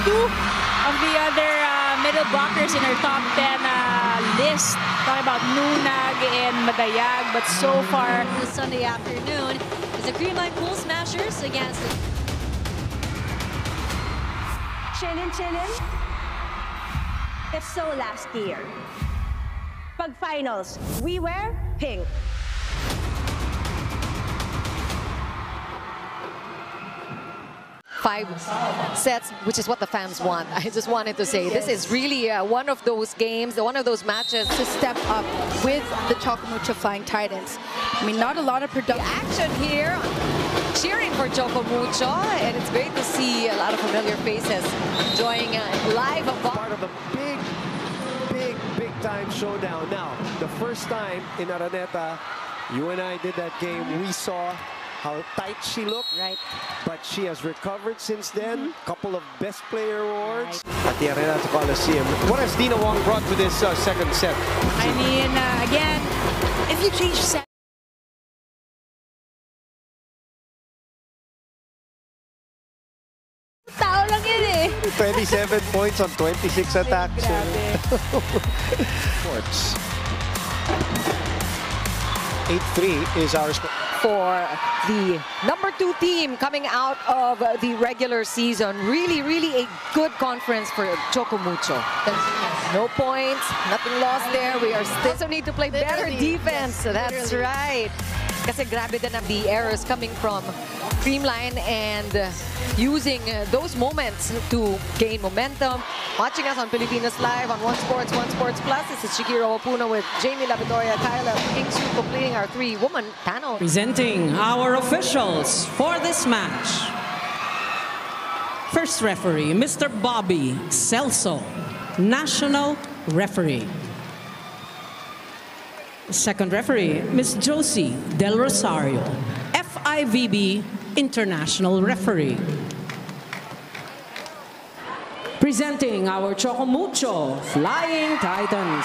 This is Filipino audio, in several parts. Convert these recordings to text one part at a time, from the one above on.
two of the other middle blockers in our top 10 list. Talking about Nunag and Madayag, but so far this Sunday afternoon is the Creamline Pool Smashers against the Chillin'? If so, last year. Pag finals, we wear pink. 5 sets, which is what the fans want. I just wanted to say, this is really one of those games, one of those matches to step up with the Choco Mucho Flying Titans. I mean, not a lot of production action here, cheering for Choco Mucho, and it's great to see a lot of familiar faces enjoying live part of a big time showdown. Now, the first time in Araneta, you and I did that game, we saw how tight she looked, right? But she has recovered since then. Couple of best player awards at the Araneta Coliseum. What has Dina Wong brought to this second set? I mean, again, if you change set. tao lang yun 27 points on 26 attacks. Sports. 8-3 is our score. For the #2 team coming out of the regular season. Really a good conference for Choco Mucho. No points, nothing lost there. We are still need to play better defense. That's right. Kasi grabe din ang the errors coming from Creamline and using those moments to gain momentum. Watching us on Pilipinas Live on One Sports Plus. This is Shikiro Opuno with Jamie Lavidoria, Kyla Kingsu completing our 3-woman panel. Presenting our officials for this match. First referee, Mr. Bobby Celso, National Referee. Second referee, Ms. Josie Del Rosario, FIVB International Referee. Presenting our Choco Mucho Flying Titans.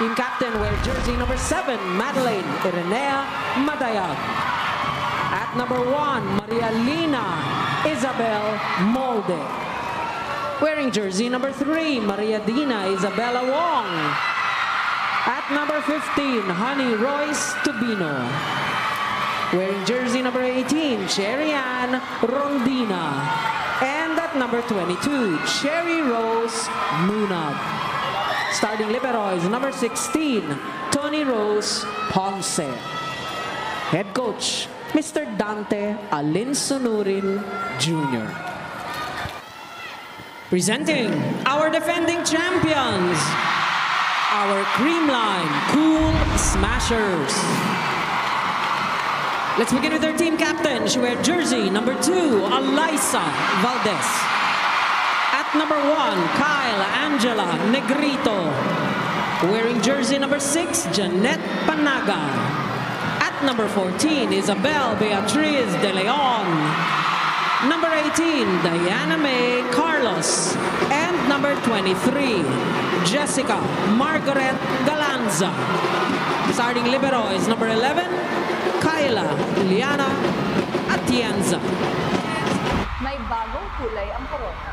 Team captain wear jersey number 7, Madeleine Irenea Madayag. At number 1, Maria Lina Isabel Molde. Wearing jersey number 3, Maria Dina Isabella Wong. At number 15, Honey Royce Tubino. Wearing jersey number 18, Cherry Ann Rondina. And at number 22, Cherry Rose Nunag. Starting libero is number 16, Tony Rose Ponce. Head coach, Mr. Dante Alinsunurin Jr. Presenting our defending champions, our Creamline Cool Smashers. Let's begin with their team captain. She wears jersey number 2, Alyssa Valdez. At number 1, Kyle Angela Negrito. Wearing jersey number 6, Janet Panaga. At number 14, Isabel Beatriz De Leon. Number 18, Diana May Carlos. And number 23, Jessica Margaret Galanza. Starting libero is number 11, Kyla Liana Atienza. May bagong kulay ang corona.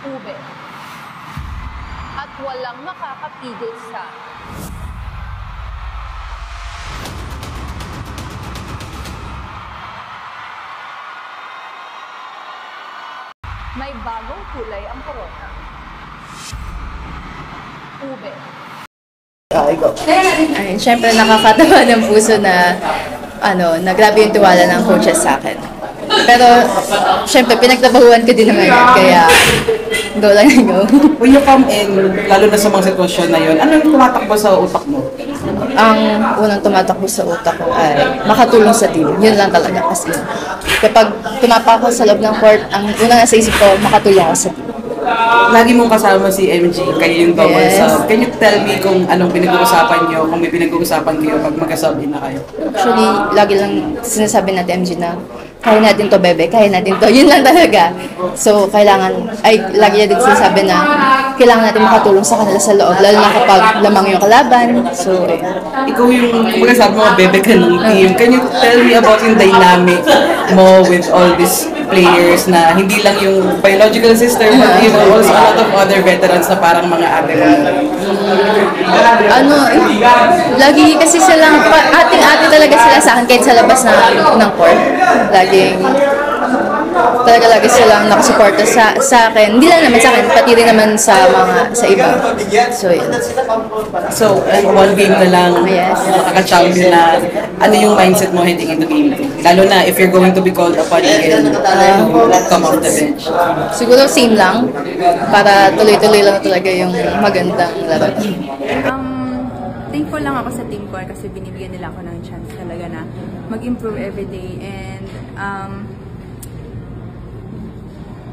Ube. At walang makakapigil sa may bagong kulay ang corona. Ube. Ay, syempre nakakatawa ng puso na na grabe yung tiwala ng coaches sa akin. Pero syempre pinagtrabahuan ko din naman yun, kaya go lang and go. When you come in, lalo na sa mga sitwasyon na yun, ano yung tumatakbo sa utak mo? Ang unang tumatakbo sa utak ko ay makatulong sa team. Yun lang talaga kasi kapag tumapak ako sa loob ng court, ang unang nasa isip ko, makatulong ako sa team. Lagi mong kasama si MG, kayo yung double sub. Can you tell me kung anong pinag-uusapan nyo, kung may pinag-uusapan kayo pag magka-sub-in na kayo? Actually, lagi lang sinasabi natin MG na kaya natin to, bebe, kaya natin to. Yun lang talaga. So, lagi niya din sinasabi na kailangan natin makatulong sa kanila sa loob, lalo na kapag lamang yung kalaban. So, ikaw yung, kumbaga sabi mo, bebe ka ng team. Can you tell me about yung dynamic mo with all these players na hindi lang yung biological sister, but you know, also a lot of other veterans na parang mga ate mo? Lagi kasi silang, ating-ate talaga sila sa akin kahit sa labas ng court. Lagi silang nakasuporta sa akin. Hindi lang naman sa akin, pati rin naman sa iba. So, yun. So, one game na lang, nakaka-champion na, ano yung mindset mo heading into game 2? Lalo na if you're going to be called upon again to come off the bench. Siguro same lang, para tuloy-tuloy lang talaga yung magandang laro. Thankful lang ako sa team ko kasi binibigyan nila ako ng chance talaga na mag-improve everyday. And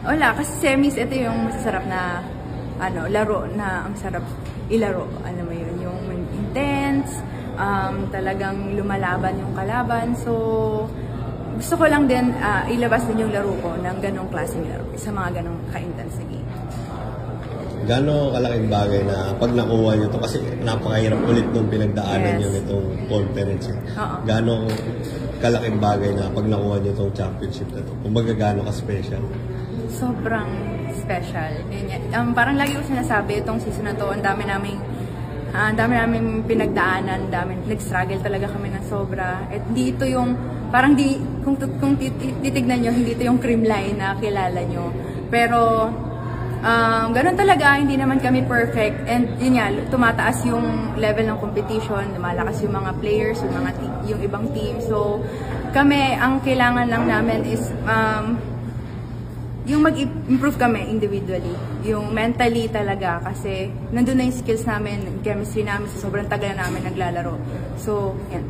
wala, kasi semis, ito yung masasarap na laro na ang sarap ilaro. Alam mo yun, yung intense, talagang lumalaban yung kalaban. So, gusto ko lang din ilabas din yung laro ko ng ganong klaseng laro sa mga ganong ka-intense na game. Gano'ng kalaking bagay na pag nakuha nyo ito, kasi napakahirap ulit nung pinagdaanan nyo nitong conference. Gano'ng kalaking bagay na pag nakuha nyo itong championship na ito? Kumbaga gano'ng ka-special? Sobrang special. Parang lagi ko sinasabi, itong season na to, ang dami namin pinagdaanan, nag-struggle talaga kami ng sobra. At di ito yung, parang kung titignan nyo, hindi ito yung creamline na kilala nyo. Pero, ganun talaga, hindi naman kami perfect. And yun nga, tumataas yung level ng competition, lumalakas yung mga players, yung ibang team. So, kami, ang kailangan lang namin is, yung mag-improve kami individually, yung mentally talaga, kasi nandun na yung skills namin, chemistry namin, sa sobrang tagal na namin naglalaro. So, yan.